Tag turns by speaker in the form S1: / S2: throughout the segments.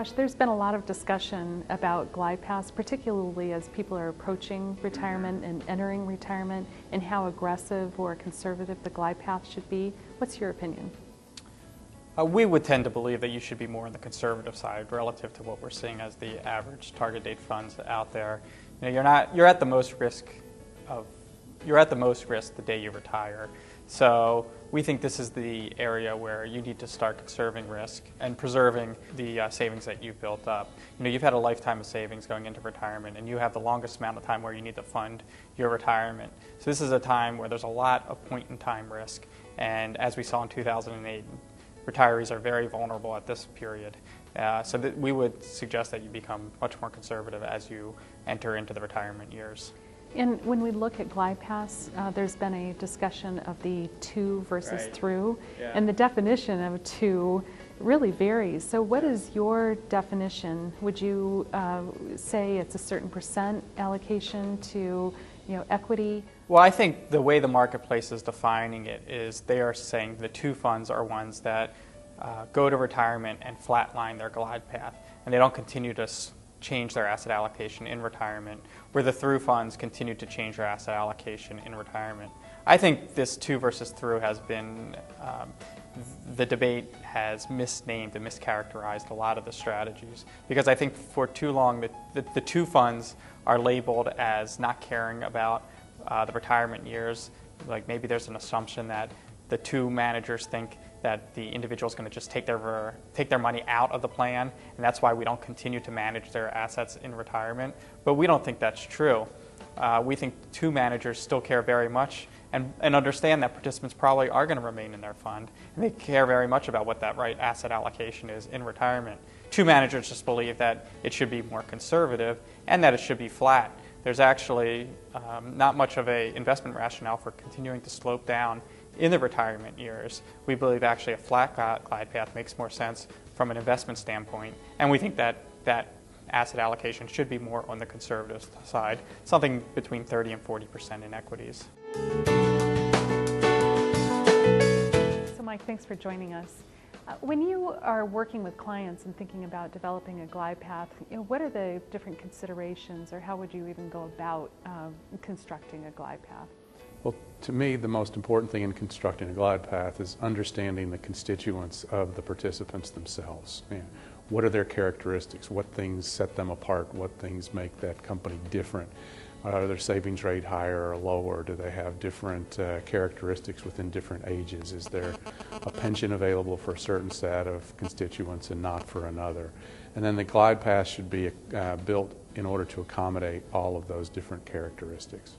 S1: Josh, there's been a lot of discussion about glide paths, particularly as people are approaching retirement and entering retirement, and how aggressive or conservative the glide path should be. What's your opinion?
S2: We would tend to believe that you should be more on the conservative side relative to what we're seeing as the average target date funds out there. You know, you're at the most risk the day you retire. So we think this is the area where you need to start conserving risk and preserving the savings that you've built up. You know, you've had a lifetime of savings going into retirement, and you have the longest amount of time where you need to fund your retirement. So this is a time where there's a lot of point-in-time risk, and as we saw in 2008, retirees are very vulnerable at this period. So that we would suggest that you become much more conservative as you enter into the retirement years.
S1: And when we look at glide paths, there's been a discussion of the to versus through, and the definition of to really varies. So what is your definition? Would you say it's a certain percent allocation to equity?
S2: Well, I think the way the marketplace is defining it is they are saying the to funds are ones that go to retirement and flatline their glide path, and they don't continue to change their asset allocation in retirement, where the through funds continue to change their asset allocation in retirement. I think this to versus through has been, the debate has misnamed and mischaracterized a lot of the strategies, because I think for too long the to funds are labeled as not caring about the retirement years. Like maybe there's an assumption that the to managers think that the individual is going to just take their money out of the plan, and that's why we don't continue to manage their assets in retirement. But we don't think that's true. We think to managers still care very much and understand that participants probably are going to remain in their fund, and they care very much about what that right asset allocation is in retirement. To managers just believe that it should be more conservative and that it should be flat. There's actually not much of an investment rationale for continuing to slope down in the retirement years. We believe actually a flat glide path makes more sense from an investment standpoint, and we think that asset allocation should be more on the conservative side, something between 30 and 40% in equities.
S1: So Mike, thanks for joining us. When you are working with clients and thinking about developing a glide path, what are the different considerations, or how would you even go about constructing a glide path?
S3: Well, to me, the most important thing in constructing a glide path is understanding the constituents of the participants themselves. What are their characteristics? What things set them apart? What things make that company different? Are their savings rate higher or lower? Do they have different characteristics within different ages? Is there a pension available for a certain set of constituents and not for another? And then the glide path should be built in order to accommodate all of those different characteristics.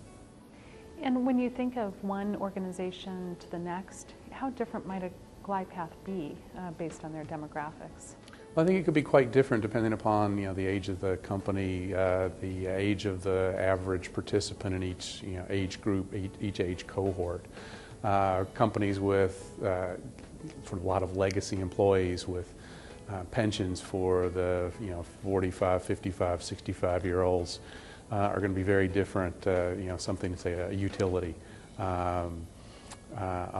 S1: And when you think of one organization to the next, how different might a glide path be based on their demographics?
S3: Well, I think it could be quite different depending upon the age of the company, the age of the average participant in each age group, each age cohort. Companies with sort of a lot of legacy employees with pensions for the 45, 55, 65-year-olds. Are going to be very different, something, say, a utility, a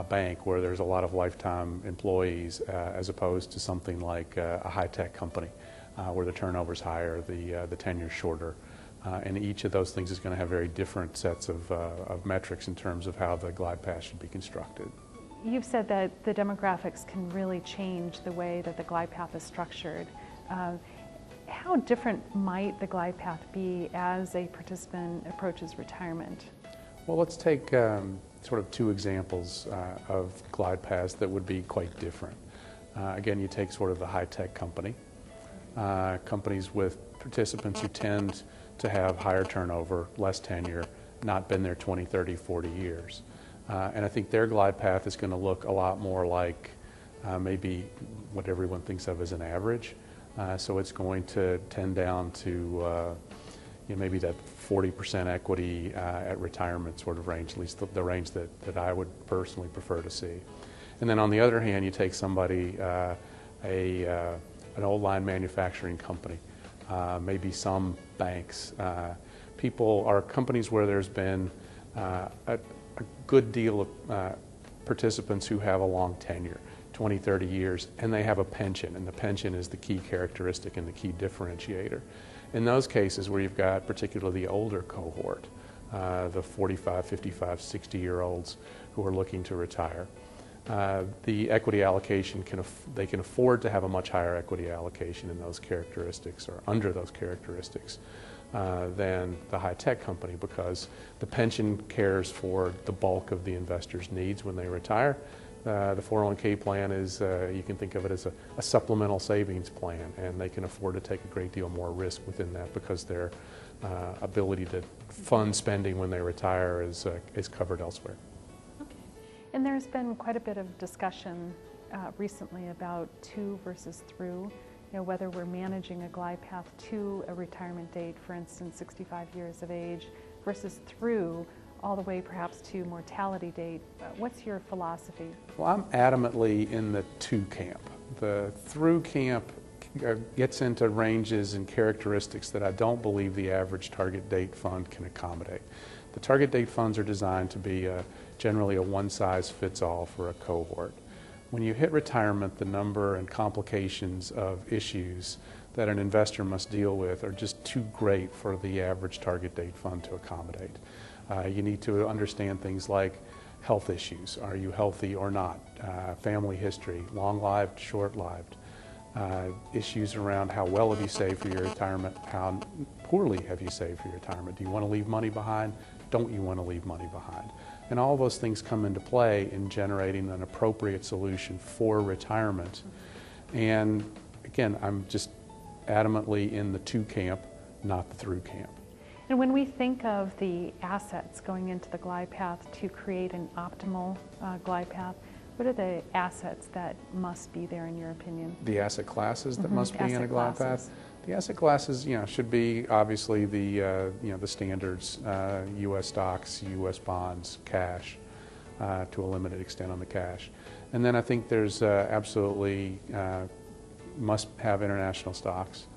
S3: bank where there's a lot of lifetime employees as opposed to something like a high-tech company where the turnover's higher, the tenure's shorter. And each of those things is going to have very different sets of metrics in terms of how the glide path should be constructed.
S1: You've said that the demographics can really change the way that the glide path is structured. How different might the glide path be as a participant approaches retirement?
S3: Well, let's take sort of two examples of glide paths that would be quite different. Again, you take sort of the high-tech company, companies with participants who tend to have higher turnover, less tenure, not been there 20, 30, 40 years. And I think their glide path is going to look a lot more like maybe what everyone thinks of as an average. So it's going to tend down to maybe that 40% equity at retirement sort of range, at least the range that I would personally prefer to see. And then on the other hand, you take somebody, an old line manufacturing company, maybe some banks. People are companies where there's been a good deal of participants who have a long tenure. 20, 30 years, and they have a pension, and the pension is the key characteristic and the key differentiator. In those cases where you've got particularly the older cohort, the 45, 55, 60-year-olds who are looking to retire, the equity allocation, they can afford to have a much higher equity allocation in those characteristics or under those characteristics than the high-tech company, because the pension cares for the bulk of the investor's needs when they retire. The 401k plan is, you can think of it as a supplemental savings plan, and they can afford to take a great deal more risk within that because their ability to fund spending when they retire is covered elsewhere.
S1: Okay. And there's been quite a bit of discussion recently about to versus through, whether we're managing a glide path to a retirement date, for instance, 65 years of age, versus through all the way perhaps to mortality date. What's your philosophy?
S3: Well, I'm adamantly in the to camp. The through camp gets into ranges and characteristics that I don't believe the average target date fund can accommodate. The target date funds are designed to be generally a one-size-fits-all for a cohort. When you hit retirement, the number and complications of issues that an investor must deal with are just too great for the average target date fund to accommodate. You need to understand things like health issues. Are you healthy or not? Family history, long-lived, short-lived. Issues around how well have you saved for your retirement, how poorly have you saved for your retirement. Do you want to leave money behind? Don't you want to leave money behind? And all those things come into play in generating an appropriate solution for retirement. And again, I'm just adamantly in the to camp, not the through camp.
S1: And when we think of the assets going into the glide path to create an optimal glide path, what are the assets that must be there in your opinion?
S3: The asset classes that must be in a glide path? The asset classes, should be obviously the standards, U.S. stocks, U.S. bonds, cash, to a limited extent on the cash. And then I think there's absolutely must have international stocks.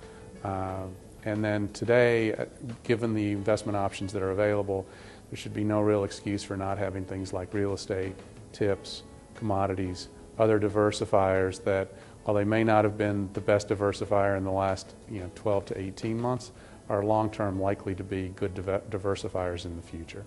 S3: And then today, given the investment options that are available, there should be no real excuse for not having things like real estate, tips, commodities, other diversifiers that, while they may not have been the best diversifier in the last 12 to 18 months, are long-term likely to be good diversifiers in the future.